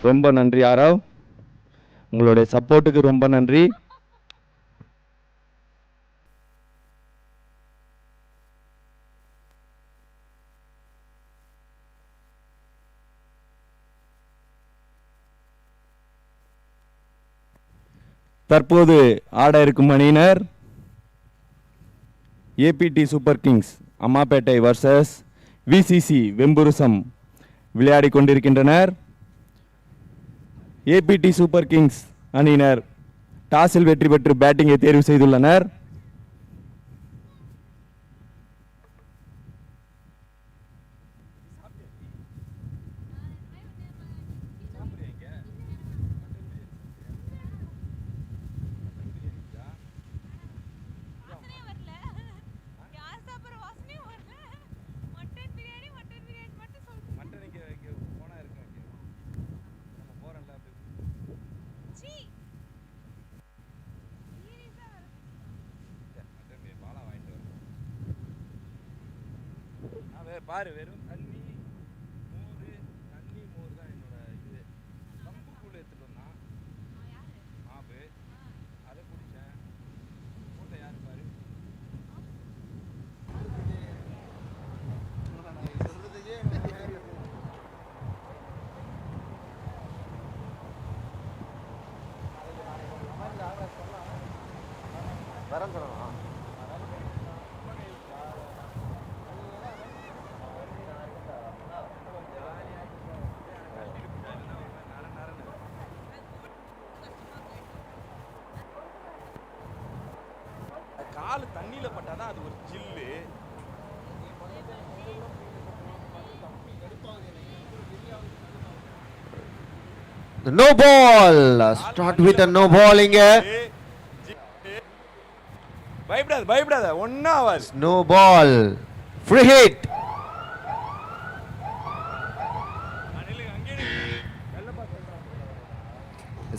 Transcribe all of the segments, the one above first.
ரொம்ப நன்றி ஆரவ், உங்களுடைய சப்போர்ட்டுக்கு ரொம்ப நன்றி. தற்போது ஆட இருக்கும் அணியினர் APT super kings Ammapettai versus VCC வெம்புருசம் விளையாடி கொண்டிருக்கின்றனர். ஏபிடி சூப்பர் கிங்ஸ் அணியினர் டாஸில் வெற்றி பெற்று பேட்டிங்கை தேர்வு செய்துள்ளனர். பாரு வெறும் தண்ணி மோர் தான் என்னோட இது. கம்பு கூழ் எடுத்துட்டு வந்தான் மாவு, அதை குடிச்சேன். கூட்ட யாரு பாரு. வரேன் சொல்லலாம். கால் தண்ணியில பட்டாதான் அது ஒரு ஜில்லு. No ball. Start with a no ball இங்க. பயப்படாத 1 hour. No ball. Free hit.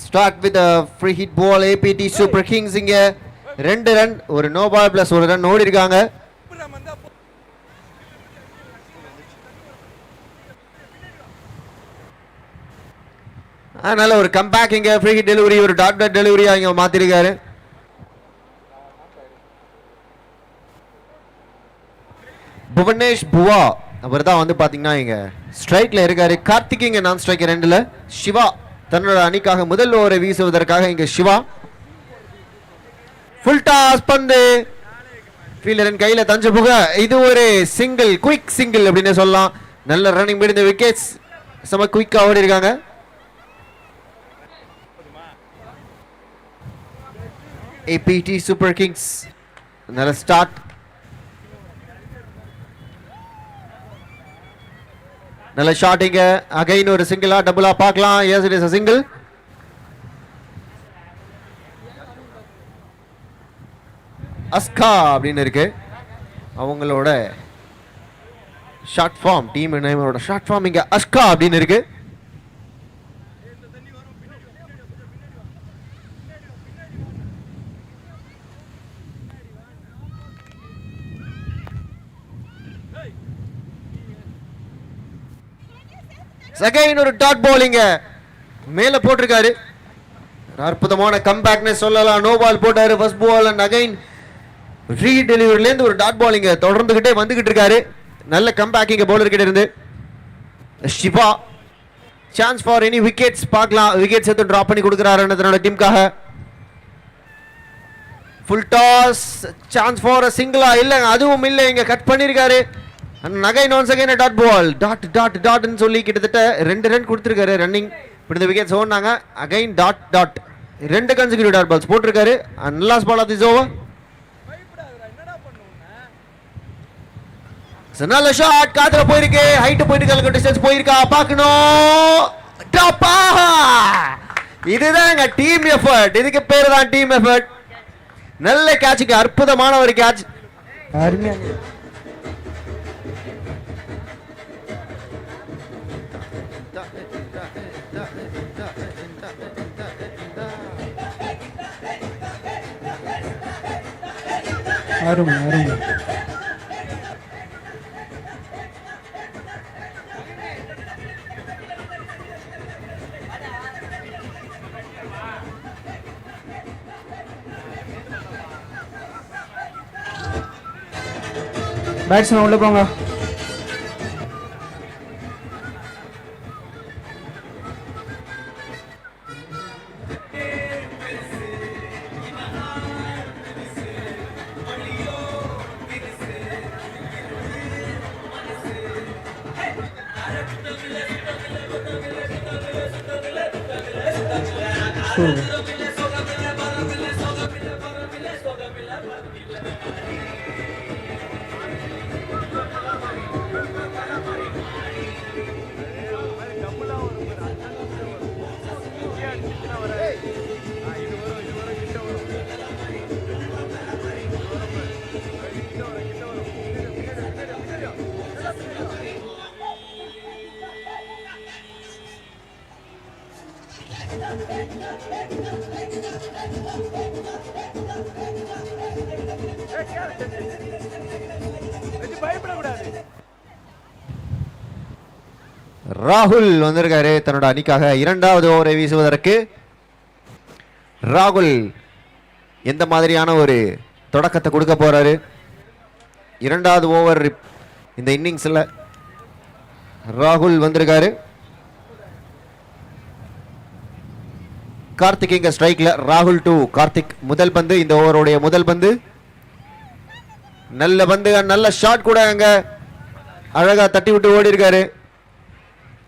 Start with a free hit ball. APT Super Kings இங்க 2 ரன், ஒரு நோ பால் பிளஸ் 1 ரன் ஓடி இருக்காங்க. அதனால ஒரு கம்பேக் இங்க ஃப்ரீ ஹிட் டெலிவரி, ஒரு டாட் டாட் டெலிவரியா இங்க மாத்திருக்காரு. புவனேஷ் புவா அவர் தான் வந்து பாத்தீங்கன்னா இங்க ஸ்ட்ரைக்ல இருக்காரு. கார்த்திக் இங்க நான் ஸ்ட்ரைக்கர் ரெண்டுல. சிவா தன்னோட அணிக்காக முதல் ஓவரை வீசுவதற்காக இங்க சிவா. ஃபுல் டாஸ் பந்து ஃபீல்டரின் கையில தஞ்ச புக. இது ஒரு சிங்கிள், குயிக் சிங்கிள் அப்படின்னு சொல்லலாம். நல்ல ரன்னிங் முடிந்த விக்கெட்ஸ் செம குயிக்கா ஓடி இருக்காங்க. APT Super Kings நல்ல ஸ்டார்ட். நல்ல ஷாட்டிங்க. அகைன் ஒரு சிங்கிளா டபுளா பார்க்கலாம். Yes it is a single. அஸ்கா அப்படின்னு இருக்கு அவங்களோட ஷார்ட் ஃபார்ம், டீம் நேமோட ஷார்ட் ஃபார்ம் இங்க அஸ்கா அப்படின்னு இருக்கு. அகைன் ஒரு டாட் பாலிங்க மேல போட்டிருக்காரு. அற்புதமான கம்பேக்னு சொல்லலாம். நோ பால் போட்டாரு ஃபர்ஸ்ட் பால் அண்ட் அகைன் ரீ டெலிவரில இருந்து ஒரு டாட் பாலிங்க தொடர்ந்துகிட்டே வந்துகிட்டு இருக்காரு. நல்ல கம்பேக்கிங் பவுலர் கிட்ட இருந்து. Siva chance for any wickets பார்க்கலாம். விக்கெட்ஸ் எடுத்து டிராப் பண்ணி கொடுக்குறாரு தன்னோட டீமுக்காக. Full toss chance for a சிங்கிளா இல்லங்க, அதுவும் இல்ல, இங்க கட் பண்ணிருக்காரு. Again once again a dot ball. Dot dot டாட்னு சொல்லி கிட்டத்தட்ட 2 ரன் கொடுத்திருக்காரு ரன்னிங். இப்படி இந்த விக்கெட்ஸ் ஓடுனாங்க. Again dot dot 2 consecutive dot balls போட்டிருக்காரு. And last ball of this over. நல்ல ஷாட் காத்துல போயிருக்கு. ஹைட் போயிருக்கு, கலக்க டிஸ்டன்ஸ் போயிருக்கா பார்க்கணும். டாப்பா. இதுதாங்க டீம் எஃபர்ட். இதுக்கு பேரு தான் டீம் எஃபர்ட். நல்ல கேட்சுக்கு அற்புதமான ஒரு கேட்ச். அருமையா அருமை அருமை. பேட்ஸ்மேன் உள்ள போங்க. ராகுல் வந்திருக்காரு தன்னோட அணிக்காக இரண்டாவது ஓவரை வீசுவதற்கு. ராகுல் எந்த மாதிரியான ஒரு தொடக்கத்தை கொடுக்க போறாரு? இரண்டாவது ஓவர் இந்த இன்னிங்ஸ்ல ராகுல் வந்திருக்காரு. கார்த்திக் இங்க ஸ்ட்ரைக்ல. ராகுல் டு கார்த்திக். முதல் பந்து, இந்த ஓவருடைய முதல் பந்து. நல்ல பந்து, நல்ல ஷாட் கூட அங்க அழகா தட்டி விட்டு ஓடி இருக்காரு.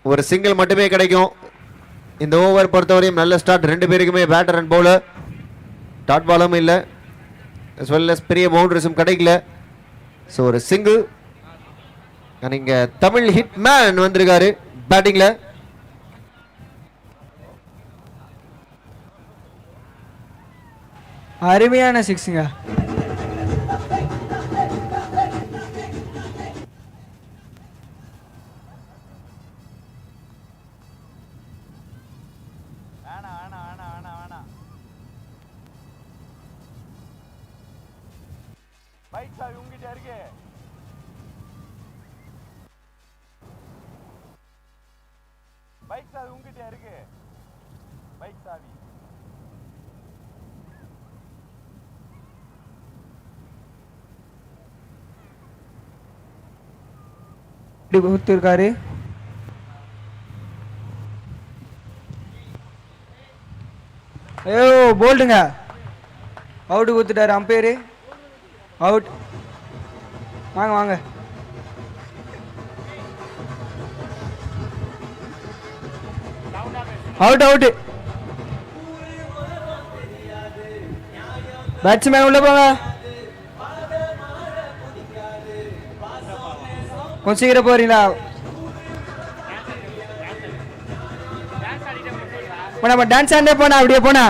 ஒரு சிங்கிள் மட்டுமே கிடைக்கும் இந்த ஓவர் பொறுத்தவரையும். நல்ல ஸ்டார்ட் ரெண்டு பேருக்குமே, பேட்டர் அண்ட் பவுலர். டாட் பாலும் இல்லை, as well as பெரிய பவுண்டரிஸும் கிடைக்கல. ஸோ ஒரு சிங்கிள். இங்க தமிழ் ஹிட் மேன் வந்திருக்காரு பேட்டிங்ல. அருமையான சிக்ஸுங்க. பைக் சாவி உங்ககிட்ட இருக்கு. பைக் சாவி உங்ககிட்ட இருக்கு. பைக் சாவி. இப்படி கொடுத்துருக்காரு. ஐயோ போல்டுங்க. அவுட்டு கொடுத்துட்டாரு அம்பையரு. அவுட். வாங்க வாங்க. Out out. பேட்ஸ்மேன் உள்ள போங்க. கொஞ்சம் சீக்கிரம் போறீங்களா? போனா டான்ஸ் ஆண்டே போனா. அப்படியே போனா.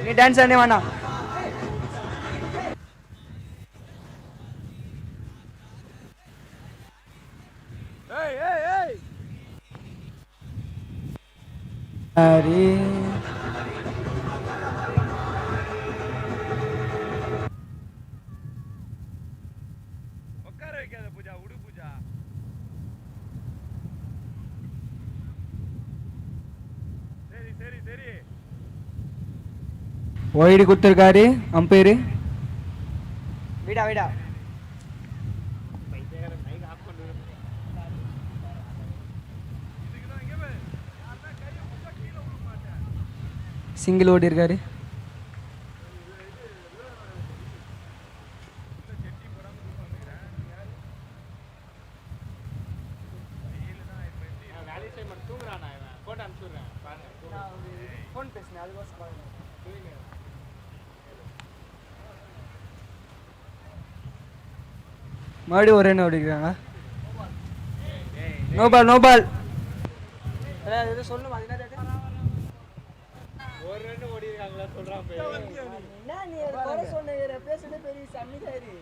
நீ டான்ஸ் ஆண்டே வேணா. அரே உட்கார வைக்காத பூஜா, உடு பூஜா. சரி சரி சரி. ஒயிடு கொடுத்துருக்காரு அம்பையரு. விடா விடா. சிங்கிள் ஓடி இருக்காரு. மறுபடியும் ஒரு ரன் ஓடிக்கிறாங்க. No ball no ball. சொல்லுமா ஒரு ரன் ஓடி இருக்காங்களா சொல்றான். என்ன நீ குறை சொன்ன பேசுறது பெரிய சம்மிதாரி.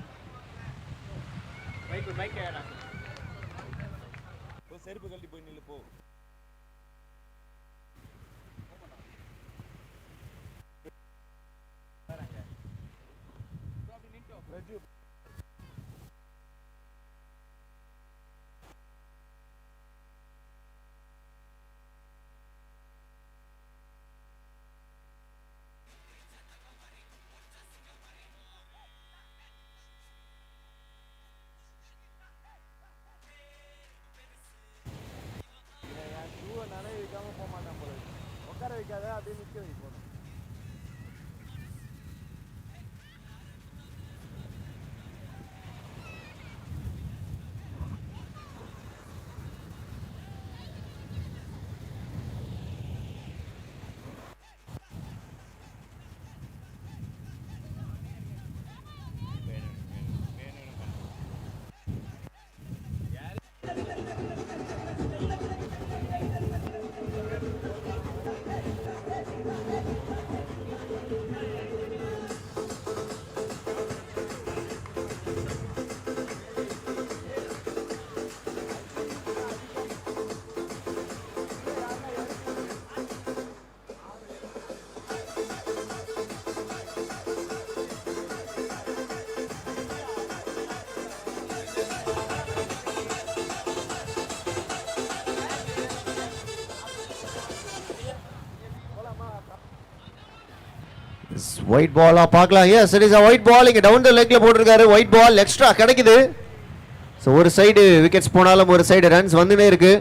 பைக் பைக் ஏறா. போ செருப்பு கழட்டி போய் நில்லு போ. வைக்காம போக மாட்டான் போல இருக்கு. உட்கார வைக்காத அப்படியே நிற்க வை போதும். ஒயிட் பாலா பார்க்கலாம். Yes it is a white ball. இங்க டவுன் த லெக்ல போட்டிருக்காரு. ஒயிட் பால் எக்ஸ்ட்ரா கிடைக்குது. ஸோ ஒரு சைடு விக்கெட்ஸ் போனாலும் ஒரு சைடு ரன்ஸ் வந்துனே இருக்கு.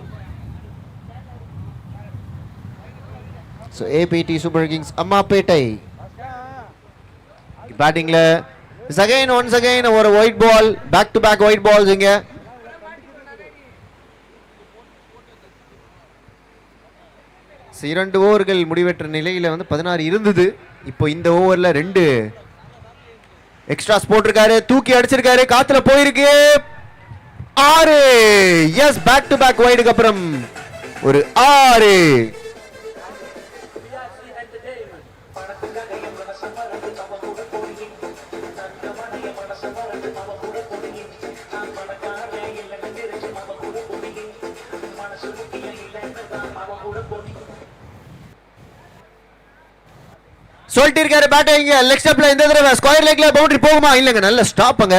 So APT super kings Ammapettai பேட்டிங்ல ஒன்ஸ் அகைன் ஒரு white ball. Back to back white balls இங்க. இரண்டு ஓவர்கள் முடிவெற்ற நிலையில வந்து 16 இருந்தது. இப்போ இந்த ஓவர்ல 2 எக்ஸ்ட்ராஸ் போட்டிருக்காரு. தூக்கி அடிச்சிருக்காரு. காத்துல போயிருக்கு 6. எஸ் பேக் டு பேக் வைடுக்கு அப்புறம் ஒரு 6. சொல்லிட்டு இருக்காரு பேட்டிங் லெக் ஸ்டெப்ல. இந்த தடவை ஸ்கொயர் லெக்ல பவுண்டரி போகுமா? இல்லங்க, நல்ல ஸ்டாப் அங்க.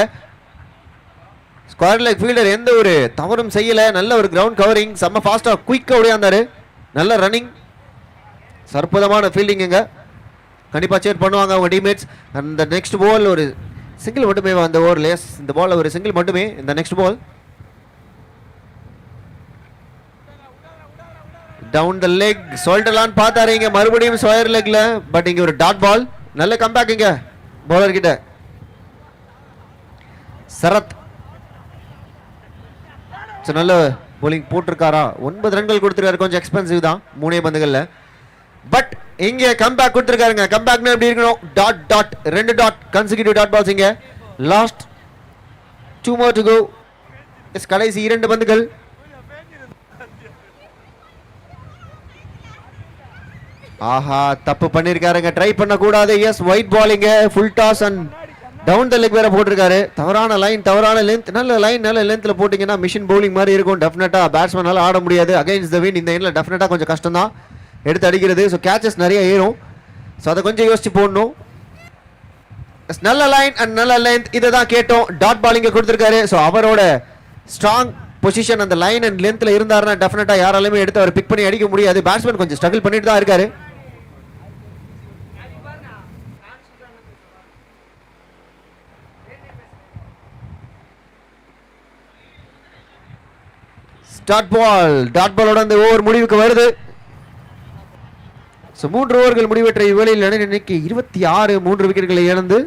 ஸ்கொயர் லெக் ஃபீல்டர் எந்த ஒரு தவறும் செய்யல. நல்ல ஒரு கிரவுண்ட் கவரிங். செம்ம ஃபாஸ்டா குயிக்கா ஓடியாந்தாரு. நல்ல ரன்னிங். அற்புதமான ஃபீல்டிங். கண்டிப்பா சேர் பண்ணுவாங்க அவங்க டீம்மேட்ஸ். அந்த நெக்ஸ்ட் பால் ஒரு சிங்கிள் மட்டுமே அந்த ஓவர்ல. இந்த பால் ஒரு சிங்கிள் மட்டுமே. இந்த next ball down the leg சொல்லலான்னு பார்த்தாரு. இங்க மறுபடியும் ஸ்கொயர் லெக்ல. பட் இங்க ஒரு டாட் பால். நல்ல கம்பேக் இங்க பவுலர் கிட்ட. சரத் நல்ல போலிங் போட்டிருக்காரா? 9 ரன்கள் கொடுத்திருக்காரு. கொஞ்சம் எக்ஸ்பென்சிவ் தான் 3 பந்துகள்ல. பட் இங்க கம்பேக் கொடுத்திருக்காருங்க. கம்பேக்னா எப்படி இருக்கணும்? Dot dot 2 dot consecutive dot balls இங்க. Last 2 more to go. கடைசி 2 பந்துகள். ஆஹா, தப்பு பண்ணிருக்காருங்க. ட்ரை பண்ண கூடாது. எஸ் ஒயிட் பாலிங்க. Full toss and down the leg வேற போட்டிருக்காரு. தவறான லைன், தவறான லென்த். நல்ல லைன், நல்ல லென்த்ல போட்டீங்கன்னா மிஷின் பவுலிங் மாதிரி இருக்கும். டெஃபினட்டா பேட்ஸ்மேனால ஆட முடியாது. அகைன்ஸ்ட் த வின் இந்த எண்ட்ல டெஃபினட்டா கொஞ்சம் கஷ்டம் தான் எடுத்து அடிக்கிறது. ஸோ கேச்சஸ் நிறைய ஏறும். ஸோ அதை கொஞ்சம் யோசிச்சு போடணும். நல்ல லைன் அண்ட் நல்ல லென்த். இதை தான் கேட்டோம். டாட் பாலிங்க கொடுத்திருக்காரு. ஸோ அவரோட ஸ்ட்ராங் பொசிஷன் அந்த லைன் அண்ட் லென்த்ல இருந்தாருன்னா டெஃபினட்டா யாராலுமே எடுத்து அவர் பிக் பண்ணி அடிக்க முடியாது. பேட்ஸ்மேன் கொஞ்சம் ஸ்ட்ரகிள் பண்ணிட்டு தான் இருக்காரு. டாட் பாலோட அந்த ஓவர் முடிவுக்கு வருது. 3 ஓவர்கள் முடிவெற்ற இவ்வேளையில் இன்னைக்கு 26 3 விக்கெட்டுகளை இழந்து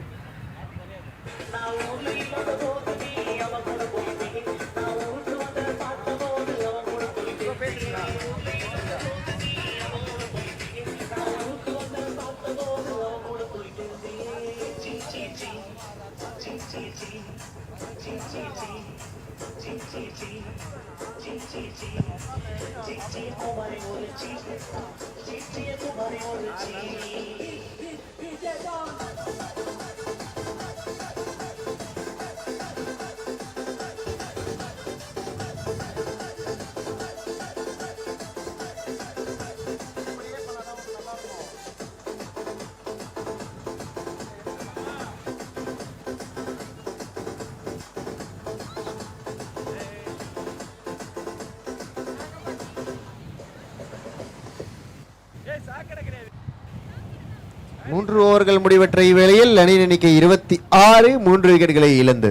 மூன்று ஓவர்கள் முடிவற்ற இவ்வேளையில் அணி எண்ணிக்கை 26 3 விக்கெட்டுகளை இழந்து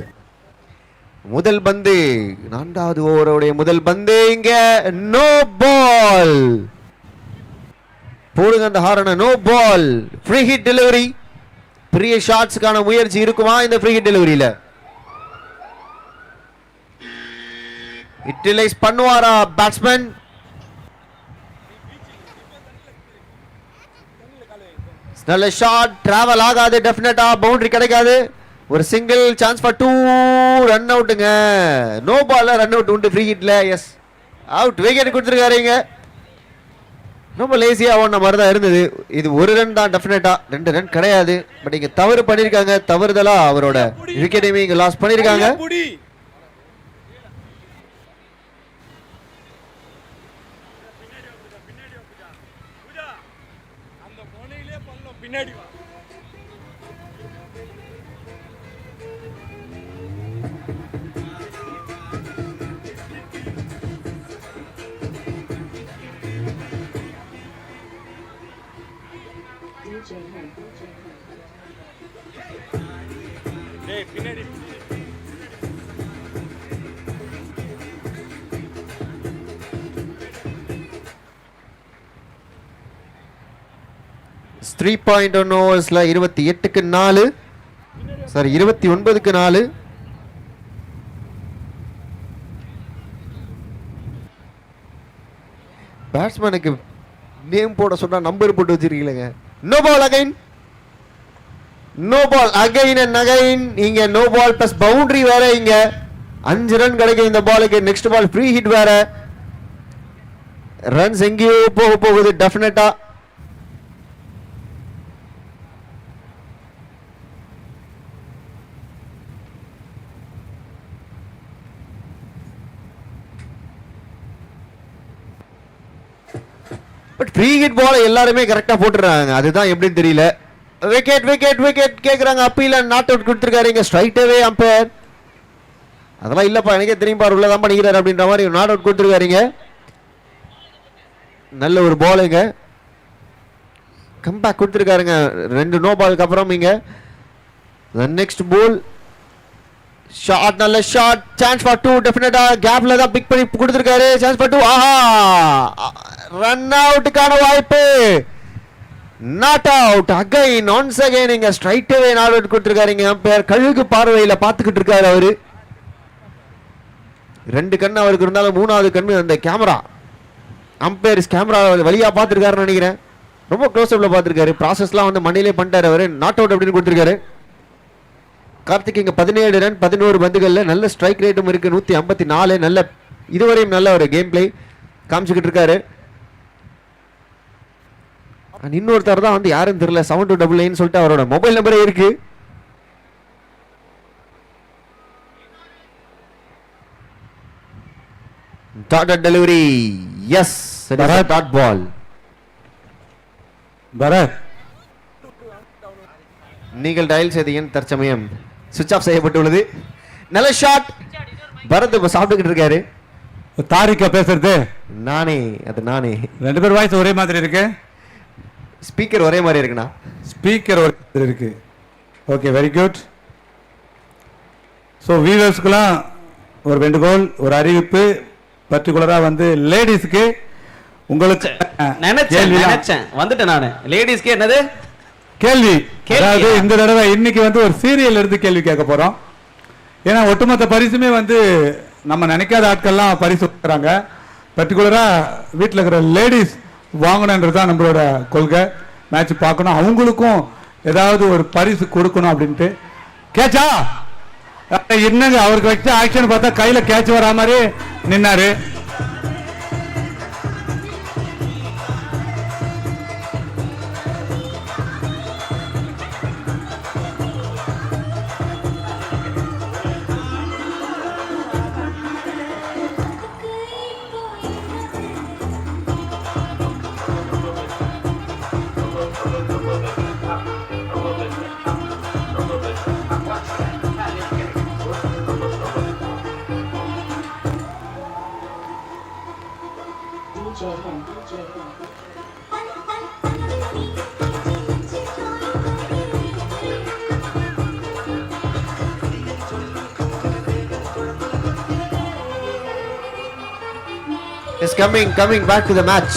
முதல் பந்து 4வது ஓவருடைய முதல் பந்து இங்க நோ பால். போடுங்க அந்த ஹாரனை. No ball, free hit delivery. பெரிய ஷாட்ஸ்க்கான முயற்சி இருக்குமா இந்த ஃப்ரீ ஹிட் டெலிவரியில? யூட்டிலைஸ் பண்ணுவாரா பேட்ஸ்மேன்? நல்ல ஷாட், டிராவல் ஆகாது, டெஃபினட்டா பவுண்டரி கிடைக்காது. ஒரு சிங்கிள் சான்ஸ் ஃபார் 2 ரன் அவுட்டுங்க. நோ பால்ல ரன் அவுட் உண்டு ஃப்ரீ ஹிட்ல. Yes, out. விக்கெட் கொடுத்துருக்காருங்க. ரொம்ப லேசியா ஓடின மாதிரி தான் இருந்தது. இது ஒரு ரன் தான் டெஃபினட்டா, 2 ரன் கிடையாது. பட் இங்க தவறு பண்ணிருக்காங்க, தவறுதலா அவரோட விக்கெட்டையுமே இங்க லாஸ் பண்ணிருக்காங்க. பின்னாடி 3.1 ஓவர்ஸ்ல 28க்கு 4, சாரி 29க்கு 4. பேட்ஸ்மேனுக்கு நேம் போட சொன்னா நம்பர் போட்டு வச்சிருக்கீங்க. No ball again, no ball again and again. இங்க நோ பால் பிளஸ் பவுண்டரி வேற. இங்க 5 ரன் கிடைக்கும் இந்த பாலுக்கு. நெக்ஸ்ட் பால் ஃப்ரீ ஹிட் வேற. ரன்ஸ் எங்கேயோ போக போகுது டெஃபினட்டா. பட் ஃப்ரீ ஹிட் பால் எல்லாருமே கரெக்டா போட்டுறாங்க, அதுதான் எப்படின்னு தெரியல. விக்கெட் விக்கெட் விக்கெட் கேக்குறாங்க. அப்பீல நாட் அவுட் கொடுத்துருக்காரு. இங்க ஸ்ட்ரைட் அவே அம்பையர் அதெல்லாம் இல்லப்பா, எனக்கே தெரியும் பாரு உள்ளதான் பண்ணிக்கிறாரு அப்படின்ற மாதிரி நாட் அவுட் கொடுத்துருக்காருங்க. நல்ல ஒரு பாலுங்க, கம்பேக் கொடுத்துருக்காருங்க 2 நோ பாலுக்கு அப்புறம். இங்க நெக்ஸ்ட் பால் ஷாட், நல்ல ஷாட், சான்ஸ் ஃபார் 2 டெஃபினட்டா. கேப்ல தான் பிக் பண்ணி கொடுத்துருக்காரு. சான்ஸ் ஃபார் 2, ஆஹா, ரன் அவுட்டுக்கான வாய்ப்பு. Not out again, once again. இங்க ஸ்ட்ரைட் அவே நாட் அவுட் கொடுத்துருக்காருங்க அம்பையர். கழுகு பார்வையில பார்த்துக்கிட்டு இருக்காரு அவரு. 2 கண்ணு அவருக்கு இருந்தாலும் 3வது கண்ணு அந்த கேமரா, அம்பையர் கேமரா வழியா பார்த்துருக்காருன்னு நினைக்கிறேன். ரொம்ப க்ளோஸ் அப்ல பார்த்துருக்காரு. ப்ராசஸ்லாம் வந்து மண்ணிலே பண்ணிட்டாரு அவரு. நாட் அவுட் அப்படின்னு கொடுத்துருக்காரு. கார்த்திக் இங்க 17 ரன் 11 பந்துகள்ல நல்ல ஸ்ட்ரைக் ரேட்டும் இருக்கு 154. நல்ல இதுவரையும் நல்ல ஒரு கேம் பிளே காமிச்சுக்கிட்டு இருக்காரு. இன்னொருத்தர் தான் வந்து யாரும் தெரியல, 7299 சொல்லிட்டு அவரோட மொபைல் நம்பரே இருக்கு. Dot delivery, yes, dot ball. Bharat, நீங்கள் டயல் செய்த எண் தற்சமயம் சுவிட்ச் ஆஃப் செய்யப்பட்டுள்ளது. நல்ல ஷாட். பரத் இப்ப சாப்பிட்டுக்கிட்டு இருக்காரு. தாரிக்கா பேசுறது? நானே, அது நானே. 2 பேர் வாய்ஸ் ஒரே மாதிரி இருக்கு. ஸ்பீக்கர் ஒரே மாதிரி இருக்குண்ணா. ஸ்பீக்கர் ஒரே மாதிரி இருக்கு. Okay, very good. ஸோ வியூவர்ஸ்க்குலாம் ஒரு வேண்டுகோள், ஒரு அறிவிப்பு. பர்டிகுலரா வந்து லேடிஸ்க்கு உங்களுக்கு நினைச்சேன் வந்துட்டேன் நானு. லேடிஸ்க்கு என்னது கேள்வி, அதாவது இந்த தடவை இன்னைக்கு வந்து ஒரு சீரியல் இருந்து கேள்வி கேட்க போறோம். ஏன்னா ஒட்டுமொத்த பரிசுமே வந்து நம்ம நினைக்காத ஆட்கள்லாம் பரிசு கொடுக்குறாங்க. பர்டிகுலரா வீட்டில் இருக்கிற லேடிஸ் வாங்கணுன்றது தான் நம்மளோட கொள்கை. மேட்ச் பார்க்கணும், அவங்களுக்கும் ஏதாவது ஒரு பரிசு கொடுக்கணும் அப்படின்ட்டு. கேட்சா என்னங்க அவருக்கு வச்ச ஆக்ஷன் பார்த்தா கையில கேட்ச் வரா மாதிரி நின்னாரு. Is coming back to the match.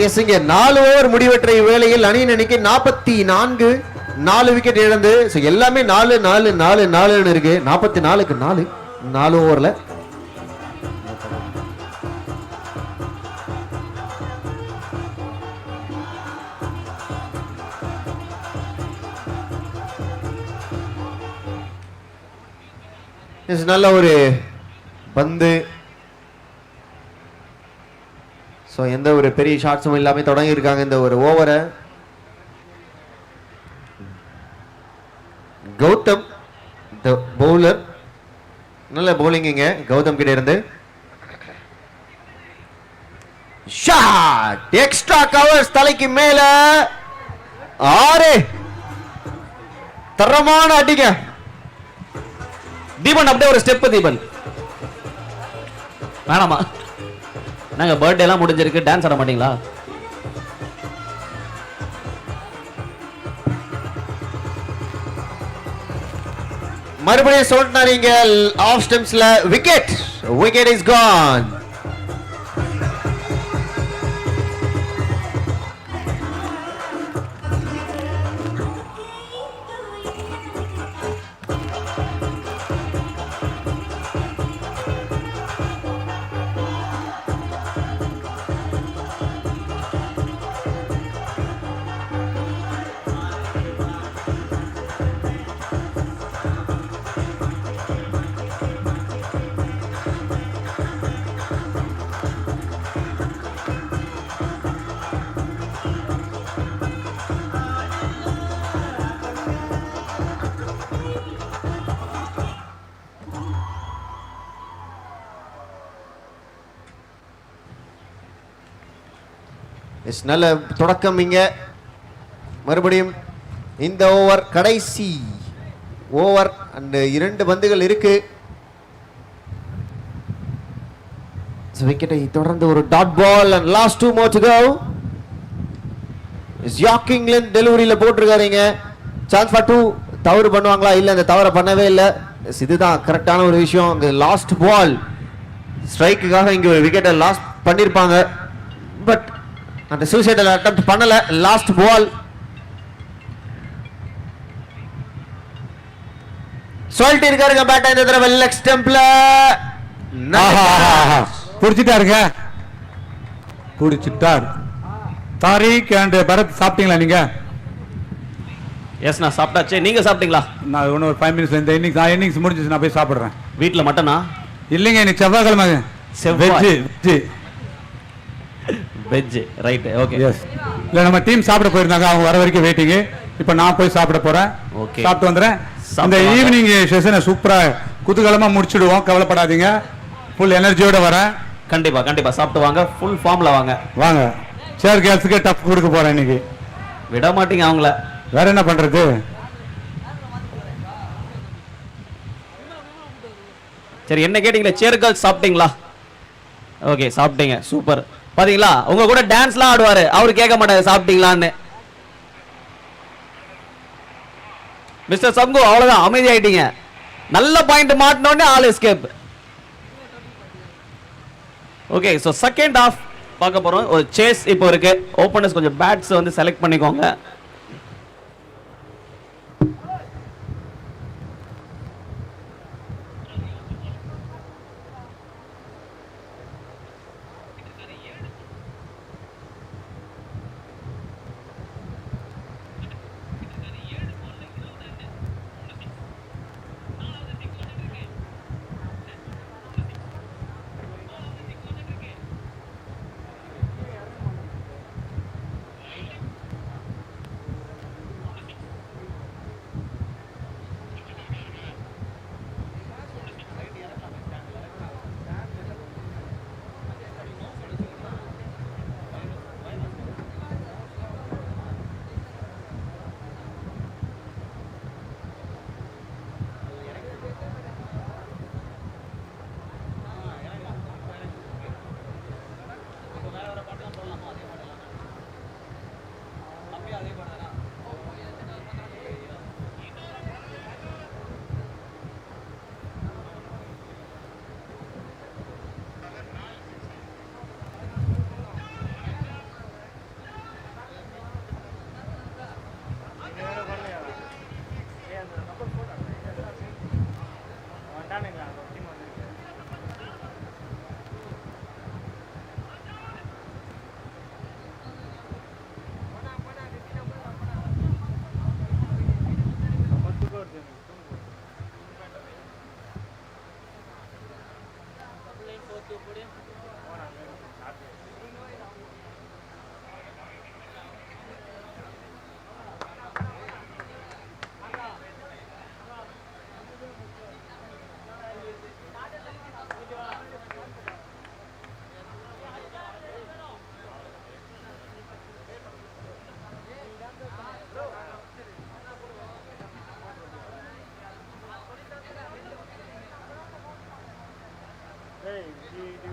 Yes இங்க 4 ஓவர் முடிவற்ற வேளையில் அணியின் எண்ணிக்கை 44, 4 விக்கெட் இழந்து. ஸோ எல்லாமே 4 4 4 4 இருக்கு. 44க்கு 4 ஓவர்ல. நல்ல ஒரு பந்து. ஸோ எந்த ஒரு பெரிய ஷாட்ஸும் இல்லாமல் தொடங்கி இருக்காங்க இந்த ஒரு ஓவரை. கௌதம் த பவுலர், நல்ல பவுலிங்க கௌதம் கிட்ட இருந்து. ஷாட், எக்ஸ்ட்ரா கவர்ஸ், தலைக்கு மேல 6, தரமான அடிக்க. தீபன் அப்படியே ஒரு ஸ்டெப். தீபன் வேணாமா, நாங்க பர்த்டே எல்லாம் முடிஞ்சிருக்கு, டான்ஸ் ஆட மாட்டீங்களா? மறுபடியும் சொல்லிட்டாங்க ஆஃப் ஸ்டெம்ஸ்ல விக்கெட். Wicket is gone. நல்ல தொடக்கம் இங்க. மறுபடியும் இந்த ஓவர் கடைசி ஓவர் அண்ட் 2 பந்துகள் இருக்கு. விக்கெட்டை தொடர்ந்து ஒரு dot ball and last 2 more to go. யாக்கிங்லேண்ட் டெலிவரியில போட்டிருக்காருங்க. Chance for 2. தவறு பண்ணுவாங்களா? இல்ல, அந்த தவறை பண்ணவே இல்லை. இதுதான் கரெக்டான ஒரு விஷயம். இந்த லாஸ்ட் பால் ஸ்ட்ரைக்குக்காக இங்க ஒரு விக்கெட்டை லாஸ்ட் பண்ணிருப்பாங்க. பட் அந்த சூசைடல் அட்டெம்ப்ட் பண்ணல. லாஸ்ட் பால் சொல்லிட்டு இருக்காருங்க பேட்டா இந்த தடவை லெக் ஸ்டம்ப்ல. புடிச்சிட்டாருங்க, புடிச்சிட்டார். தாரிக் அண்ட் பரத் சாப்பிட்டீங்களா நீங்க? எஸ் நான் சாப்பிட்டாச்சு. நீங்க சாப்பிட்டீங்களா? நான் இன்னும் ஒரு 5 minutes இந்த இன்னிங்ஸ் முடிஞ்சிச்சு, நான் போய் சாப்பிடுறேன். வீட்டுல மட்டனா? இல்லைங்க, இன்னைக்கு செவ்வாய்க்கிழமை. Veg right. Okay yes. இல்ல நம்ம டீம் சாப்பிட போயிருந்தாங்க, அவங்க வர வரைக்கும் வெயிட்டிங். இப்போ நான் போய் சாப்பிட போறேன். ஓகே, சாப்பிட்டு வந்துறேன். அந்த ஈவினிங் செஷனை சூப்பரா குதூகலமா முடிச்சிடுவோம், கவலைப்படாதீங்க. ஃபுல் எனர்ஜியோட வரேன். கண்டிப்பா கண்டிப்பா சாப்பிட்டு வாங்க, ஃபுல் ஃபார்ம்ல வாங்க. வாங்க. சேர் கேர்ள்ஸ்க்கு டஃப் கொடுக்க போறேன் இன்னைக்கு. விட மாட்டீங்க அவங்கள. வேற என்ன பண்றது? சரி, என்ன கேட்டீங்களா? சேர் கேர்ள்ஸ் சாப்பிட்டீங்களா? ஓகே சாப்பிட்டீங்க, சூப்பர். பாத்தீங்களா, உங்க கூட டான்ஸ்லாம் ஆடுவாரு, அவரு கேட்க மாட்டாரு சாப்பிட்டீங்களான்னு. மிஸ்டர் சங்கு அவ்வளவுதான், அமைதி ஆயிட்டீங்க. நல்ல பாயிண்ட் மாட்டினோடனே all escape. Okay, so second half பார்க்க போறோம். ஒரு சேஸ் இப்போ இருக்கு. ஓபனர்ஸ் கொஞ்சம் பேட்ஸ் வந்து செலக்ட் பண்ணிக்கோங்க.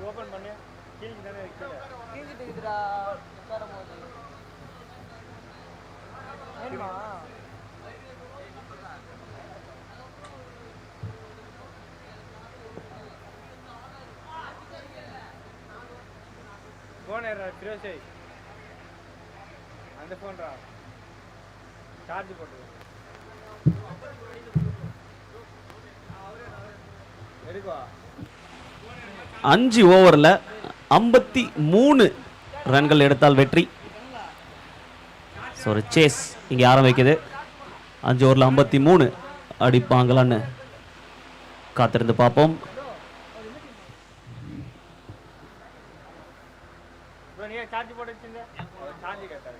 ஓபன் பண்ணு கீழே தானே இருக்கு கீஞ்சிட்டு இருக்குதுடா உட்காரும் போது ஏன்மா போன் ஃபிரோசை அந்த போன்ரா சார்ஜ் போட்டு எடுக்கவா 5 ஓவரில் 53 ரன்கள் எடுத்தால் வெற்றி. ஸோ ஒரு சேஸ் இங்கே ஆரம்பிக்குது. 5 ஓவரில் 53 அடிப்பாங்களான்னு காத்திருந்து பார்ப்போம். நீ சார்ஜ் போட்டு வச்சிருந்த சார்ஜ் கேட்டாரு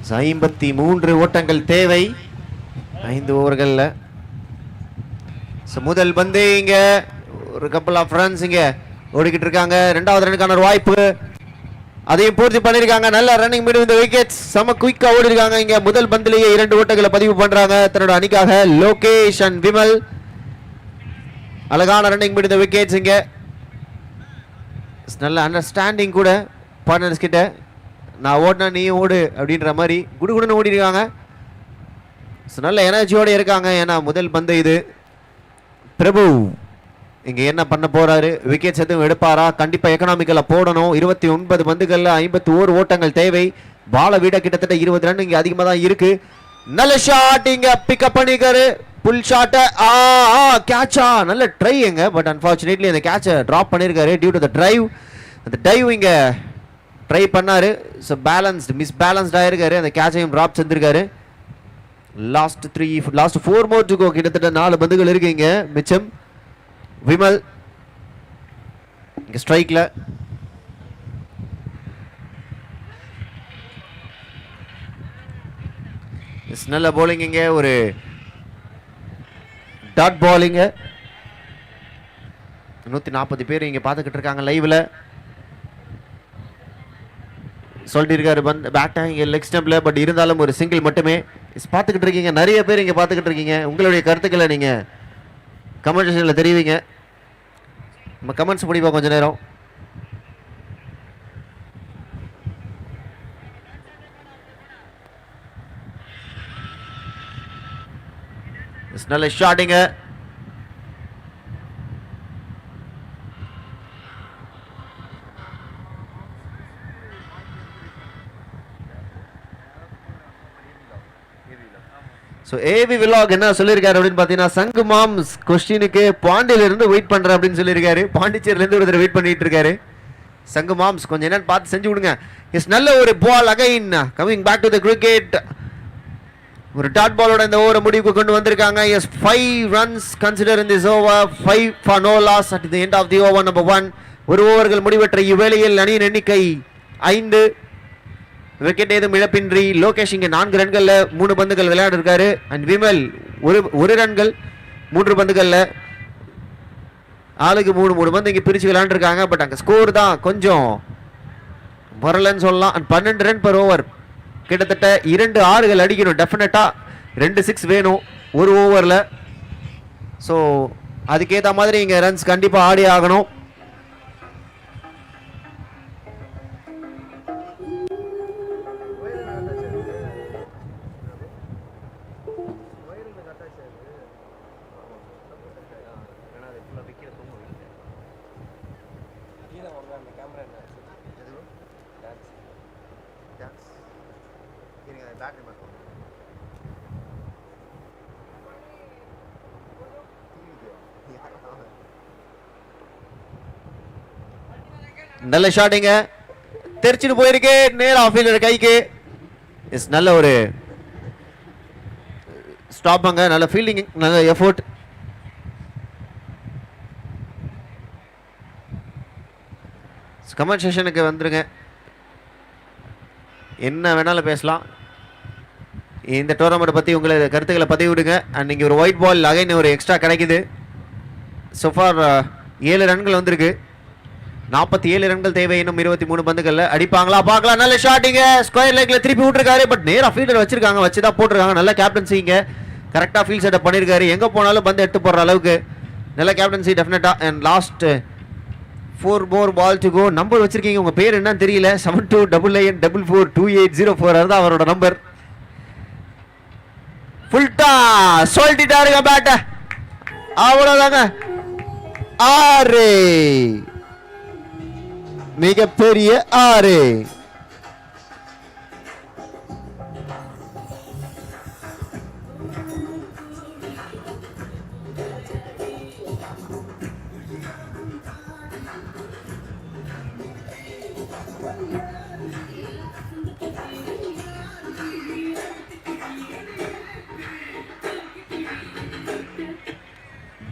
So, 53 ஓட்டங்கள் தேவை 5 ஓவர்கள்ல. ஸோ முதல் பந்து இங்க ஒரு கப்பல் ஆஃப் ரன்ஸ் இங்க ஓடிக்கிட்டு இருக்காங்க. ரெண்டாவது ரனுக்கான ஒரு வாய்ப்பு அதையும் பூர்த்தி பண்ணிருக்காங்க. நல்ல ரன்னிங் மீடியம் இந்த விக்கெட்ஸ் செம குயிக்கா ஓடி இருக்காங்க. இங்க முதல் பந்திலேயே 2 ஓட்டங்களை பதிவு பண்றாங்க தன்னோட அணிக்காக லோகேஷ் அண்ட் விமல். அழகான ரன்னிங் மீடியம் இந்த விக்கெட்ஸ் இங்க. நல்ல அண்டர்ஸ்டாண்டிங் கூட பார்ட்னர்ஸ் கிட்ட. நான் ஓடினா நீயும் ஓடு அப்படின்ற மாதிரி குடுகுடுன்னு ஓடி இருக்காங்க. ஸோ நல்ல எனர்ஜியோட இருக்காங்க. ஏன்னா முதல் பந்து இது. பிரபு இங்க என்ன பண்ண போறாரு? விக்கெட்ஸ் எதுவும் எடுப்பாரா? கண்டிப்பா எக்கனாமிக்கலா போடணும். 29 பந்துகள்ல 51 ஓட்டங்கள் தேவை. பால வீட கிட்டத்தட்ட 20 ரன் இங்க அதிகமா தான் இருக்கு. நல்ல ஷாட் இங்க பிக்கப் பண்ணிக்காரு. புல் ஷாட் கேட்சா நல்ல ட்ரை எங்க. பட் அன்பார்ச்சுனேட்லி அந்த கேட்சை டிராப் பண்ணிருக்காரு டியூ டு த டிரைவ். அந்த டிரைவ் இங்க ட்ரை பண்ணாரு. ஸோ பேலன்ஸ்டு மிஸ்பேலன்ஸ்ட் ஆயிருக்காரு. அந்த கேட்சையும் டிராப் செஞ்சிருக்காரு. Last 4 more to go. கிட்டத்தட்ட 4 பந்துகள் இருக்கு இங்க மிச்சம். விமல் இங்க ஸ்ட்ரைக்ல. நல்ல போலிங் இங்க. ஒரு டாட் பாலிங்க. 140 பேர் இங்க பார்த்துக்கிட்டு இருக்காங்க லைவ்ல. சொல்லிருக்காரு பேட்டா இங்க லெக் ஸ்டம்ப்ல. பட் இருந்தாலும் ஒரு சிங்கிள் மட்டுமே. பார்த்துக்கிட்டு இருக்கீங்க நிறைய பேர் இங்க பார்த்துக்கிட்டு இருக்கீங்க. உங்களுடைய கருத்துக்களை நீங்க கமெண்ட் செக்ஷன்ல தெரிவிங்க. நம்ம கமெண்ட்ஸ் படிப்பா கொஞ்ச நேரம். நல்ல ஷாட்டிங்க. ஸோ ஏவி விலாக் என்ன சொல்லியிருக்காரு அப்படின்னு பார்த்தீங்கன்னா, சங்கு மாம்ஸ் கொஸ்டினுக்கு பாண்டியில இருந்து வெயிட் பண்றேன் அப்படின்னு சொல்லியிருக்காரு. பாண்டிச்சேரியில இருந்து ஒருத்தர் வெயிட் பண்ணிட்டு இருக்காரு. சங்கு மாம்ஸ் கொஞ்சம் என்னன்னு பார்த்து செஞ்சு விடுங்க. எஸ் நல்ல ஒரு ball again coming back to the cricket. ஒரு டாட் பாலோட இந்த ஓவரை முடிவுக்கு கொண்டு வந்திருக்காங்க. Yes 5 runs consider in this over. 5 for no loss at the end of the over number 1. ஒரு ஓவர்கள் முடிவற்ற இவ்வேளையில் அணியின் எண்ணிக்கை 5. விக்கெட் ஏதும் இழப்பின்றி லோகேஷ் இங்க 4 ரன்கள்ல 3 பந்துகள் விளையாடி இருக்காரு. அண்ட் விமல் ஒரு ரன்கள் 3 பந்துகள்ல. ஆளுக்கு 3 பந்து இங்க பிரிச்சு விளையாண்டு இருக்காங்க. பட் அங்க ஸ்கோர் தான் கொஞ்சம் வரலன்னு சொல்லலாம். And 12 run per over. கிட்டத்தட்ட 2 6கள் அடிக்கணும். டெஃபினட்டா 2 6 வேணும் ஒரு ஓவர்ல. ஸோ அதுக்கேற்ற மாதிரி இங்க ரன்ஸ் கண்டிப்பா ஆடி ஆகணும். நல்ல ஷாட்டிங்க, தெரிச்சிட்டு போயிருக்கு நேரா ஃபீல்டர் கைக்கு. எஸ், நல்ல ஒரு ஸ்டாப் அங்க, நல்ல ஃபீல்டிங், நல்ல எஃபோர்ட். கமெண்ட் செஷனுக்கு வந்துருங்க, என்ன வேணாலும் பேசலாம். இந்த டோர்னமெண்ட் பற்றி உங்களை கருத்துக்களை பதிவு விடுங்க. அண்ட் நீங்கள் ஒரு ஒயிட் பால் அகைன் ஒரு எக்ஸ்ட்ரா கிடைக்குது. சோஃபார் 7 ரன்கள் வந்திருக்கு, 47 ரன்கள் தேவை. இன்னும் 23 பந்துகளில் அடிப்பாங்களா பார்க்கலாம். நல்ல ஷாட்டிங்க, ஸ்கொயர் லெக்ல திருப்பி விட்டுருக்காரு. பட் நேராக ஃபீல்டர் வச்சிருக்காங்க, வச்சு தான் போட்டிருக்காங்க. நல்ல கேப்டன்சிங்க, கரெக்டாக ஃபீல்ட் செட்டப் பண்ணியிருக்காரு. எங்கே போனாலும் பந்து எடுத்து போடுற அளவுக்கு நல்ல கேப்டன்சி டெஃபினட்டாக. And last 4 more ball to go. Number வச்சிருக்கீங்க, உங்கள் பேர் என்னன்னு தெரியல. 7299442804 அதுதான் அவரோட நம்பர். ஃபுல்டா சொல்லிட்டாருங்க பேட்ட, அவ்வளோதாங்க. 6, மிகப்பெரிய 6.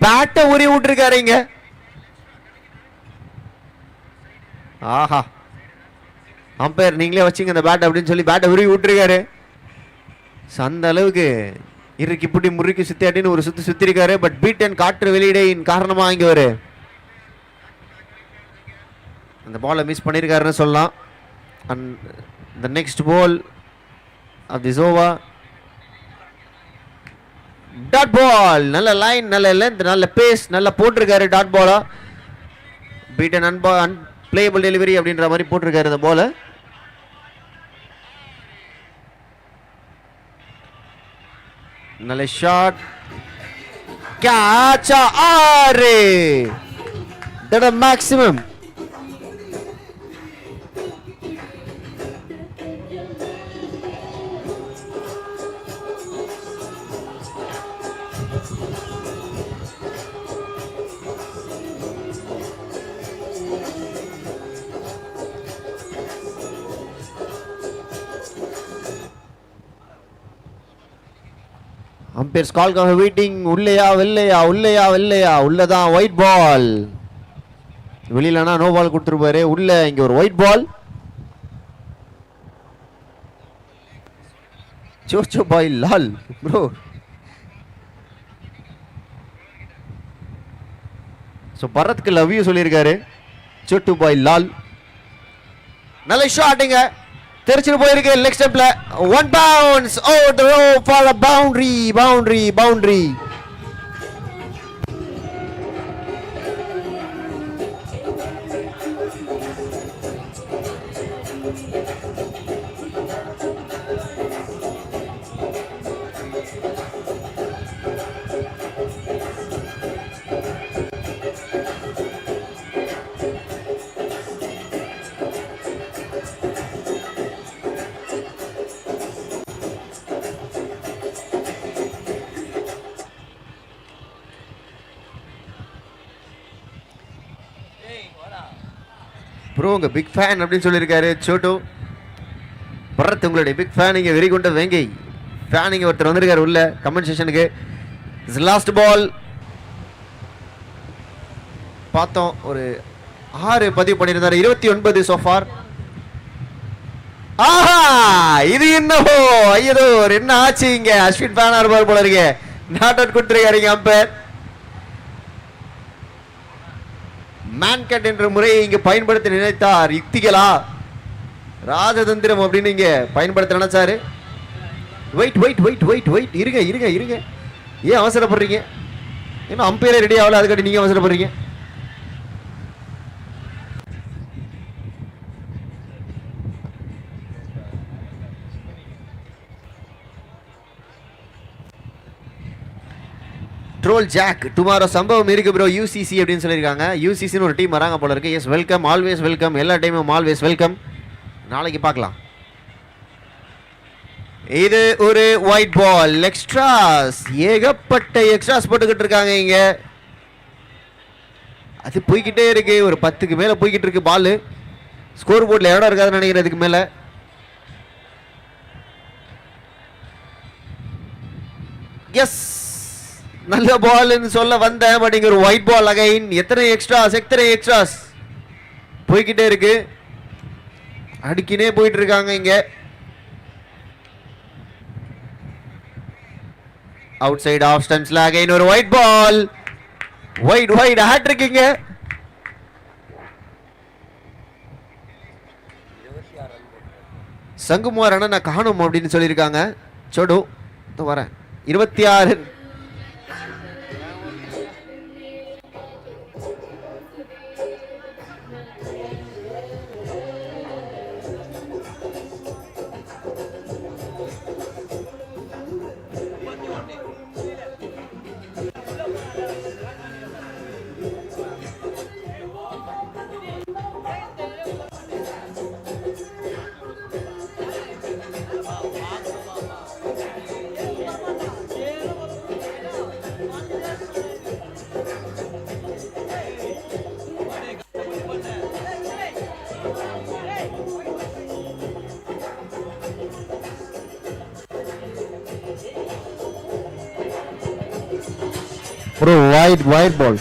பேட்டை உரி விட்டுருக்காருங்க. ஆஹா, அம்பையர் நீங்களே வச்சிங்க அந்த பேட் அப்படின்னு சொல்லி பேட்டை உருவி விட்டுருக்காரு. அந்த அளவுக்கு இறுக்கி புட்டி முறுக்கி சுத்தியாட்டின்னு ஒரு சுத்திருக்காரு. பட் பீட் அண்ட் காற்று வெளியிடையின் காரணமா இங்க ஒரு அந்த பாலை மிஸ் பண்ணியிருக்காருன்னு சொல்லலாம். And the next ball of this over, dot ball. நல்ல லைன், நல்ல லென்த், நல்ல பேஸ், நல்லா போட்டிருக்காரு டாட் பாலா. பீட் அண்ட் அன்பிளேயபிள் டெலிவரி அப்படின்ற மாதிரி போட்டிருக்காரு இந்த பால. நல்ல shot, catch. 6 that maximum. Umpires கால்காக வெயிட்டிங். உள்ளையா வெள்ளையா, உள்ளையா வெள்ளையா, உள்ளதான் ஒயிட் பால். வெளியிலனா நோ பால் கொடுத்துருப்பாரு, உள்ள இங்க ஒரு ஒயிட் பால். சோச்சோ பாய் லால் ப்ரோ. ஸோ பரத்க்கு லவ் யூ சொல்லியிருக்காரு சோட்டு பாய் லால். நல்ல ஷாட்டுங்க, தெரிச்சிட்டு போயிருக்கு லெக் ஸ்டெப்ல. 1 bounce over the rope for a boundary. Bro உங்க பிக் ஃபேன் அப்படின்னு சொல்லியிருக்காரு சோட்டு. பரத் உங்களுடைய பிக் ஃபேன், இங்கே வெறி கொண்ட வேங்கை ஃபேன் இங்கே ஒருத்தர் வந்திருக்காரு உள்ள கமெண்ட் செஷனுக்கு. லாஸ்ட் பால் பார்த்தோம், ஒரு 6 பதிவு பண்ணியிருந்தாரு, 29 சோஃபார். ஆஹா, இது என்னவோ ஐயோ என்ன ஆச்சு இங்க? அஸ்வின் ஃபேனா இருப்பார் போல இருக்கு. நாட் அவுட் கொடுத்துருக்காரு அம்பையர். மேன்கட் என்ற முறையை இங்க பயன்படுத்த நினைத்தார். யுக்திகளா ராஜதந்திரம் அப்படின்னு இங்க பயன்படுத்த நினைச்சாரு. வெயிட் இருங்க, ஏன் அவசரப்படுறீங்க? ஏன்னா அம்பையரே ரெடி ஆகல, அதுக்காட்டி நீங்க அவசரப்படுறீங்க. ட்ரோல் ஜாக் டுமாரோ சம்பவம் இருக்கு ப்ரோ யூசிசி அப்படின்னு சொல்லியிருக்காங்க. யூசிசின்னு ஒரு டீம் வராங்க போல இருக்கு. எஸ் வெல்கம், ஆல்வேஸ் வெல்கம், எல்லா டைமும் ஆல்வேஸ் வெல்கம். நாளைக்கு பார்க்கலாம். இது ஒரு ஒயிட் பால். எக்ஸ்ட்ராஸ், ஏகப்பட்ட எக்ஸ்ட்ராஸ் போட்டுக்கிட்டு இருக்காங்க இங்க. அது போய்கிட்டே இருக்கு, ஒரு 10க்கு மேல போய்கிட்டு இருக்கு பால். ஸ்கோர் போர்டில் இடம் இருக்காதுன்னு நினைக்கிறதுக்கு மேல. எஸ், நல்ல பால்னு சொல்ல வந்தேன், பட் இங்க ஒரு ஒயிட் பால் அகைன். எத்தனை எக்ஸ்ட்ராஸ் போய்கிட்டே இருக்கு, அடிக்கினே போயிட்டு இருக்காங்க இங்க. அவுட் சைடு ஆஃப் ஸ்டம்ப்ஸ்ல அகைன் ஒரு ஒயிட் பால். ஒயிட் ஹேட்ரிக் இங்க. சங்குமார் அண்ணா நான் காணும் அப்படின்னு சொல்லியிருக்காங்க. சொடு வரேன். 26. ஒரு wide ball.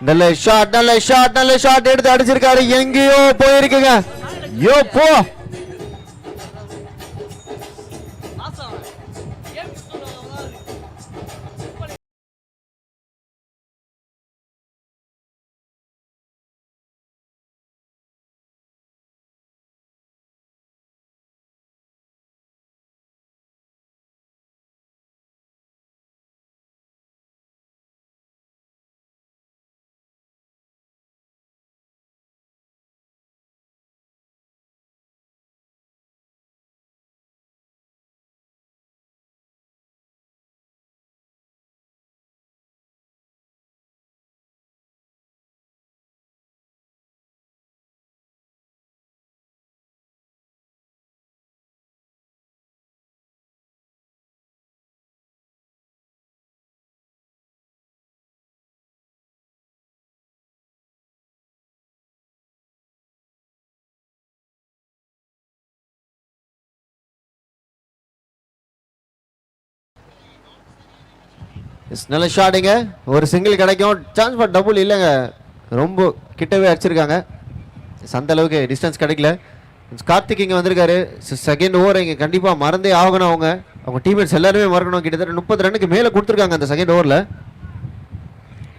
நல்ல ஷாட் எடுத்து அடிச்சிருக்காரு. எங்கேயோ போயிருக்குங்க. யோ போ. நல்ல ஷாட்டுங்க. ஒரு சிங்கிள் கிடைக்கும். சான்ஸ் ஃபார் டபுள் இல்லைங்க, ரொம்ப கிட்டவே அடிச்சிருக்காங்க. அந்த அளவுக்கு டிஸ்டன்ஸ் கிடைக்கல. கார்த்திக் இங்கே வந்திருக்காரு. செகண்ட் ஓவர் இங்கே கண்டிப்பாக மறந்தே ஆகணும். அவங்க டீம்மேட்ஸ் எல்லாருமே மறக்கணும். கிட்டத்தட்ட 30 ரன்னுக்கு மேலே கொடுத்துருக்காங்க அந்த செகண்ட் ஓவரில்.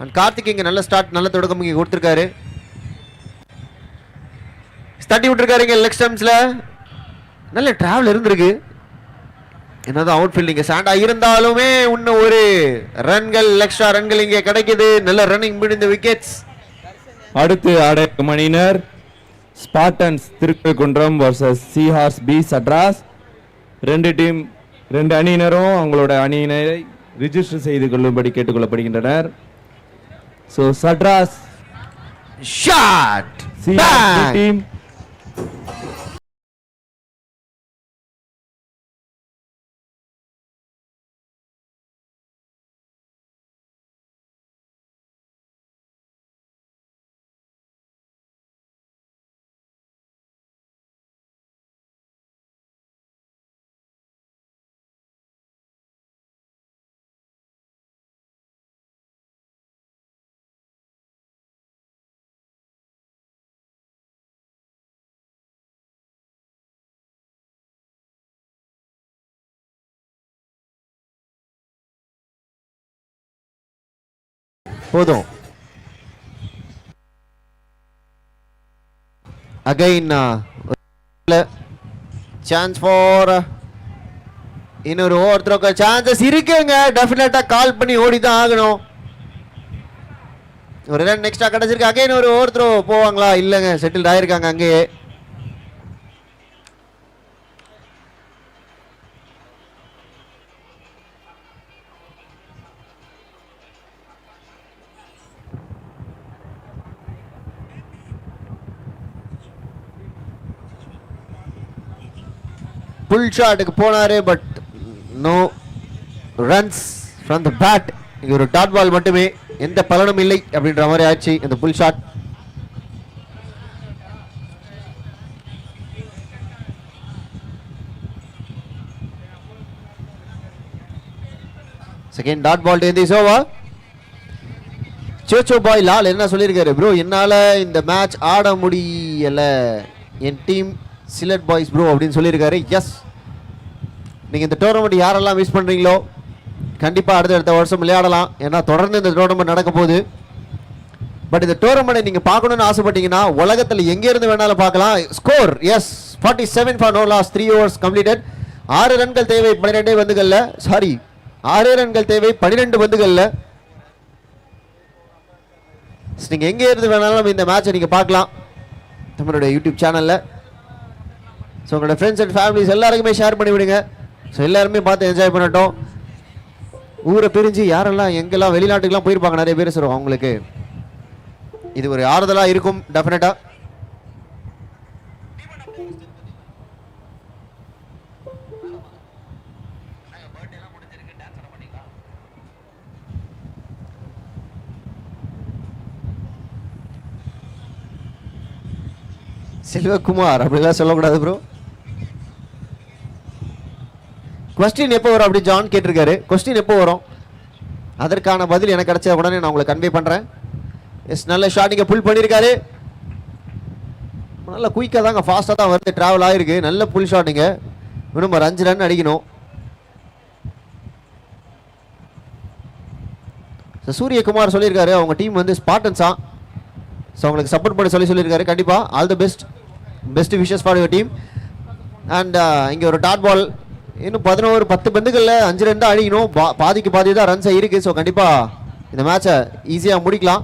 அண்ட் கார்த்திக் இங்கே நல்ல ஸ்டார்ட், நல்ல தொடக்கம் இங்கே கொடுத்துருக்காரு. தட்டி விட்டுருக்காரு இங்கே லெக் ஸ்டம்ப்ஸில். நல்ல டிராவல் இருந்திருக்கு. என்னதான் அவுட் ஃபீல்டிங் சாண்டா இருந்தாலுமே இன்னும் ஒரு ரன்கள், எக்ஸ்ட்ரா ரன்கள் இங்கே கிடைக்குது. நல்ல ரன்னிங் பிட்வீன் தி விக்கெட்ஸ். அடுத்து ஆடும் அணியினர் Spartans Thirukazhukundram versus Seahorse B Sadras. ரெண்டு அணியினரும் அவங்களோட அணியினரை ரிஜிஸ்டர் செய்து கொள்ளும்படி கேட்டுக்கொள்ளப்படுகின்றனர். So Sadras shot Seahorse team போதும். அகைன் சான்ஸ் ஃபார் இன்னொரு ஓவர் த்ரோக்கு சான்சஸ் இருக்குங்க. டெஃபினட்டா கால் பண்ணி ஓடி தான் ஆகணும். ஒரு ரன் எக்ஸ்ட்ரா கிடைச்சிருக்கு. அகைன் ஒரு ஓவர் த்ரோ போவாங்களா? இல்லைங்க, செட்டில் ஆயிருக்காங்க அங்கேயே. புல் ஷாட்டுக்கு போனாரு, but no runs from the bat. இங்க ஒரு டாட் பால் மட்டுமே, எந்த பலனும் இல்லை அப்படின்ற மாதிரி ஆச்சு இந்த pull shot. Second dot ball to this over. Chocho பாய் லால் என்ன சொல்லியிருக்காரு, ப்ரோ என்னால இந்த மேட்ச் ஆட முடியல, என் டீம் சிலட் பாய்ஸ் ப்ரோ அப்படின்னு சொல்லியிருக்காரு. எஸ், நீங்க இந்த டோர்னமெண்ட் யாரெல்லாம் மிஸ் பண்றீங்களோ கண்டிப்பா அடுத்த வருஷம் விளையாடலாம், ஏன்னா தொடர்ந்து இந்த டோர்னமெண்ட் நடக்க போகுது. பட் இந்த டோர்னமெண்ட்டை நீங்க பார்க்கணும்னு ஆசைப்பட்டீங்கன்னா உலகத்துல எங்க இருந்து வேணாலும் பார்க்கலாம். Score is 47 for no loss, 3 overs completed. 6 ரன்கள் தேவை 12 பந்துகள்ல, சாரி 6 ரன்கள் தேவை 12 பந்துகள்ல. நீங்க எங்க இருந்து வேணாலும் இந்த மேட்சை நீங்க பார்க்கலாம் நம்மளுடைய யூடியூப் சேனல்ல. ஸோ உங்களோட ஃப்ரெண்ட்ஸ் அண்ட் ஃபேமிலிஸ் எல்லாருக்குமே ஷேர் பண்ணி விடுங்க. ஸோ எல்லாருமே பார்த்து என்ஜாய் பண்ணட்டும். ஊரை பிரிஞ்சு யாரெல்லாம் எங்கெல்லாம் வெளிநாட்டுக்கெல்லாம் போயிருப்பாங்க நிறைய பேர், சார் அவங்களுக்கு இது ஒரு ஆறுதலாக இருக்கும் டெஃபினட்டா. செல்வகுமார் அப்படிலாம் சொல்லக்கூடாது ப்ரோ. கொஸ்டின் எப்போ வரும் அப்படி ஜான் கேட்டிருக்காரு. கொஸ்டின் எப்போ வரும், அதற்கான பதில் எனக்கு கிடைச்ச உடனே நான் உங்களுக்கு கன்வே பண்றேன். எஸ், நல்ல ஷாட் இங்க புல் பண்ணியிருக்காரு. நல்ல குயிக்காக தாங்க, ஃபாஸ்ட்டாக தான் வந்து டிராவல் ஆகிருக்கு. நல்ல புல் ஷாட் இங்க. இன்னும் ஒரு 5 ரன் அடிக்கணும். சூரியகுமார் சொல்லியிருக்காரு அவங்க டீம் வந்து ஸ்பார்டன்ஸா, ஸோ அவங்களுக்கு சப்போர்ட் பண்ண சொல்லியிருக்காரு. கண்டிப்பாக all the best wishes for your team. And இங்கே ஒரு டாட் பால், இன்னும் 10 பந்துகளில் 5 ரன் தான் அடிக்கணும். பாதிக்கு பாதி தான் ரன்ஸ் இருக்குது. ஸோ கண்டிப்பாக இந்த மேட்சை ஈஸியாக முடிக்கலாம்.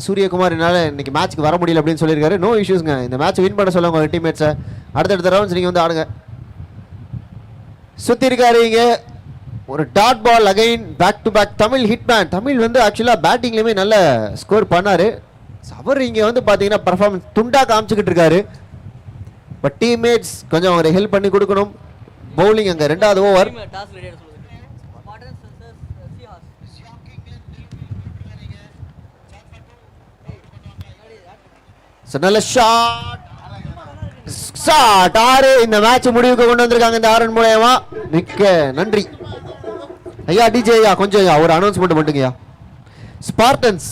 சூரியகுமார் என்னால் இன்னைக்கு மேட்ச்சுக்கு வர முடியல அப்படின்னு சொல்லியிருக்காரு. நோ இஷ்யூஸ்ங்க, இந்த மேட்ச் வின் பண்ண சொல்லுங்க உங்கள் டீம்மேட்ஸை. அடுத்தடுத்த ரவுண்ட்ஸ் நீங்கள் வந்து ஆடுங்க. சுற்றி இருக்காரு இங்கே ஒரு dot ball again back to back. Tamil hitman, Tamil வந்து ஆக்சுவலாக பேட்டிங்லேயுமே நல்ல ஸ்கோர் பண்ணார். அவர் இங்கே வந்து பார்த்தீங்கன்னா பர்ஃபார்மன்ஸ் துண்டாக காமிச்சிக்கிட்டு இருக்காரு. பட் டீம்மேட்ஸ் கொஞ்சம் அவரை ஹெல்ப் பண்ணி கொடுக்கணும். பவுலிங் அங்கே 2வது ஓவர். நல்ல ஷாட் 6 இந்த மேட்ச் முடிவுக்கு கொண்டு வந்திருக்காங்க இந்த 6 ரன் மூலமா. மிக்க நன்றி ஐயா. டிஜே ஐயா கொஞ்சம் ஐயா ஒரு அனௌன்ஸ்மெண்ட் பண்ணுங்கய்யா. Spartans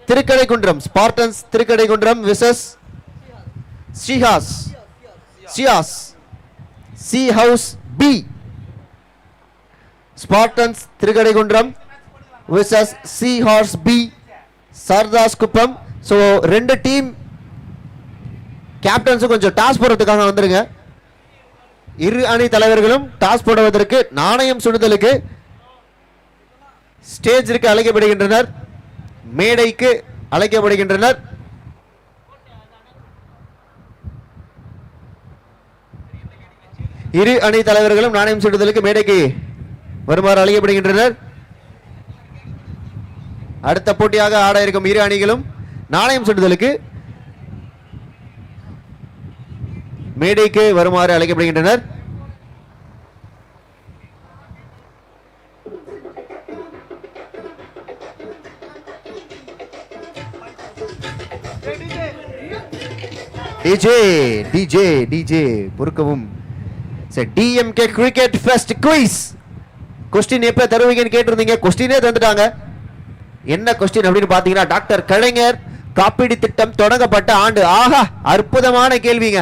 Thirukadaikundram, Spartans Thirukadaikundram versus சியாஸ் sea house B. Spartans Thirukadaikundram versus sea horse B Sadras Kuppam. So 2 team கேப்டன்ஸும் கொஞ்சம் டாஸ் போடுறதுக்காக வந்துருங்க. இரு அணி தலைவர்களும் டாஸ் போடுவதற்கு நாணயம் சுடுதலுக்கு ஸ்டேஜிற்கு அழைக்கப்படுகின்றனர், மேடைக்கு அழைக்கப்படுகின்றனர். இரு அணி தலைவர்களும் நாணயம் சுடுதலுக்கு மேடைக்கு வருமாறு அழைக்கப்படுகின்றனர். அடுத்த போட்டியாக ஆட இருக்கும் இரு அணிகளும் நாணயம் சுடுதலுக்கு மேடைக்கு வருமாறு அழைக்கப்படுகின்றனர். டிஜே பொறுக்கவும். DMK cricket fest quiz question எப்ப தருவீங்கன்னு கேட்டிருந்தீங்க. கொஸ்டினே தந்துட்டாங்க. என்ன கொஸ்டின் அப்படின்னு பாத்தீங்கன்னா, டாக்டர் கலைஞர் காப்பீடு திட்டம் தொடங்கப்பட்ட ஆண்டு. ஆஹா, அற்புதமான கேள்விங்க,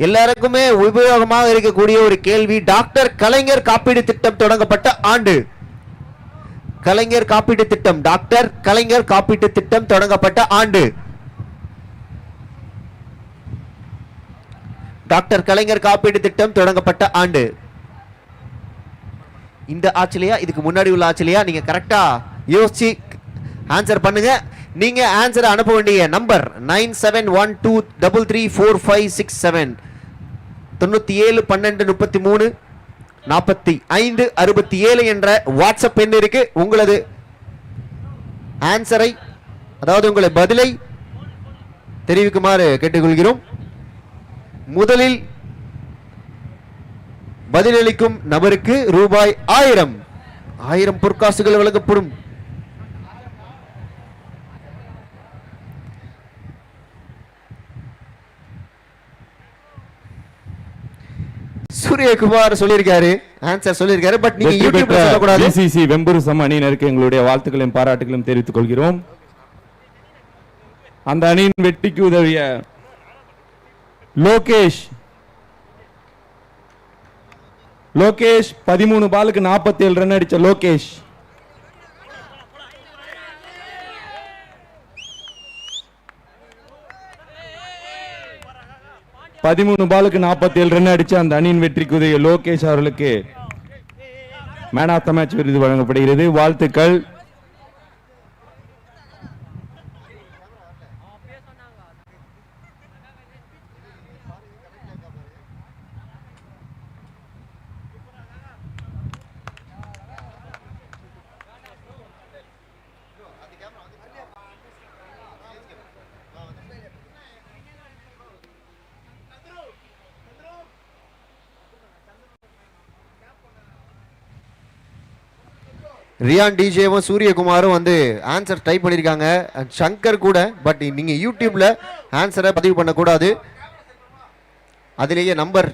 எல்லாருக்குமே உபயோகமாக இருக்கக்கூடிய ஒரு கேள்வி. டாக்டர் கலைஞர் காப்பீடு திட்டம் தொடங்கப்பட்ட ஆண்டு. கலைஞர் காப்பீட்டு திட்டம், டாக்டர் கலைஞர் காப்பீட்டு திட்டம் தொடங்கப்பட்ட ஆண்டு. டாக்டர் கலைஞர் காப்பீடு திட்டம் தொடங்கப்பட்ட ஆண்டு. இந்த ஆட்சிலையா இதுக்கு முன்னாடி உள்ள ஆட்சிலையா? நீங்க கரெக்டா யோசிச்சு ஆன்சர் பண்ணுங்க. நீங்க ஆன்சரை அனுப்ப வேண்டிய நம்பர் 9712334567 9712 33 45 67 என்ற வாட்ஸ்அப் எண் இருக்கு. உங்களது ஆன்சரை, அதாவது உங்களை பதிலை தெரிவிக்குமாறு கேட்டுக்கொள்கிறோம். முதலில் பதிலளிக்கும் நபருக்கு ரூபாய் 1000 பொற்காசுகள் வழங்கப்படும். சூரியகுமார் சொல்லியிருக்காரு, ஆன்சர் சொல்லியிருக்காரு. பட் நீங்க யூடியூப்ல சொல்லக்கூடாது. பிசிசி வெம்பூர் சம் அணியினருக்கு எங்களுடைய வாழ்த்துக்களையும் பாராட்டுகளையும் தெரிவித்துக் கொள்கிறோம். அந்த அணியின் வெற்றிக்கு உதவிய லோகேஷ் 13 பாலுக்கு 47 ரன் அடிச்ச லோகேஷ். பாலுக்கு 47 ரன் அடிச்ச அந்த அணியின் வெற்றிக்கு உதவிய லோகேஷ் அவர்களுக்கு மேன் ஆஃப் த மேட்ச் விருது வழங்கப்படுகிறது. வாழ்த்துக்கள். ரியான் டிஜேவும் சூரியகுமாரும் வந்து ஆன்சர் டைப் பண்ணியிருக்காங்க. சங்கர் கூட. பட் நீங்க யூடியூப்ல ஆன்சரை பதிவு பண்ணக்கூடாது. அதிலேயே நம்பர்